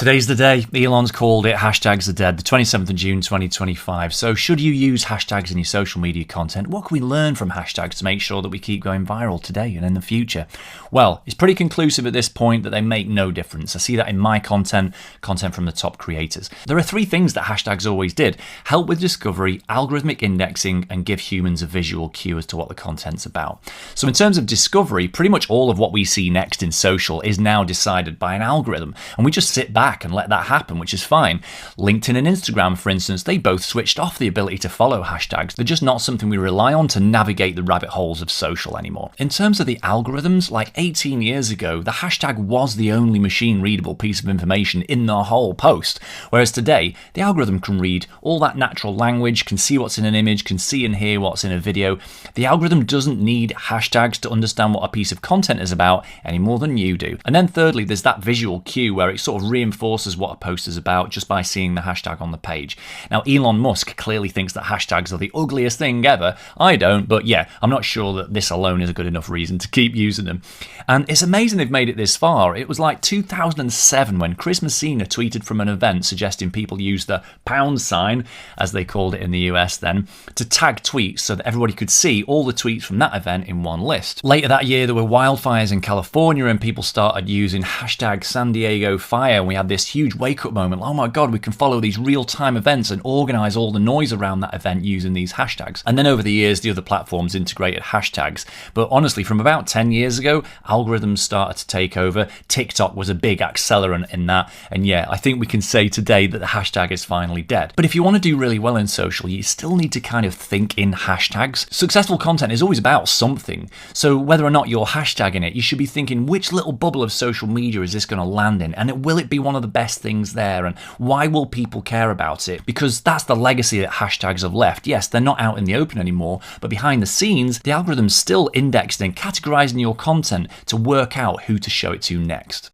Today's the day. Elon's called it. Hashtags are dead. The 27th of June 2025. So should you use hashtags in your social media content? What can we learn from hashtags to make sure that we keep going viral today and in the future? Well, it's pretty conclusive at this point that they make no difference. I see that in my content from the top creators. There are three things that hashtags always did: help with discovery, algorithmic indexing, and give humans a visual cue as to what the content's about. So in terms of discovery, pretty much all of what we see next in social is now decided by an algorithm, and we just sit back and let that happen, which is fine. LinkedIn and Instagram, for instance, they both switched off the ability to follow hashtags. They're just not something we rely on to navigate the rabbit holes of social anymore. In terms of the algorithms, like 18 years ago, the hashtag was the only machine-readable piece of information in the whole post, whereas today, the algorithm can read all that natural language, can see what's in an image, can see and hear what's in a video. The algorithm doesn't need hashtags to understand what a piece of content is about any more than you do. And then thirdly, there's that visual cue where it sort of reinforces what a post is about just by seeing the hashtag on the page. Now, Elon Musk clearly thinks that hashtags are the ugliest thing ever. I don't, but yeah, I'm not sure that this alone is a good enough reason to keep using them. And it's amazing they've made it this far. It was like 2007 when Chris Messina tweeted from an event suggesting people use the £, as they called it in the US then, to tag tweets so that everybody could see all the tweets from that event in one list. Later that year, there were wildfires in California and people started using hashtag San Diego Fire, and we had this huge wake-up moment. Oh my god, we can follow these real-time events and organise all the noise around that event using these hashtags. And then over the years, the other platforms integrated hashtags. But honestly, from about 10 years ago, algorithms started to take over. TikTok was a big accelerant in that. And yeah, I think we can say today that the hashtag is finally dead. But if you want to do really well in social, you still need to kind of think in hashtags. Successful content is always about something. So whether or not you're hashtagging it, you should be thinking, which little bubble of social media is this going to land in? And will it be one of the best things there, and why will people care about it? Because that's the legacy that hashtags have left. Yes, they're not out in the open anymore, but behind the scenes, the algorithm's still indexing and categorizing your content to work out who to show it to next.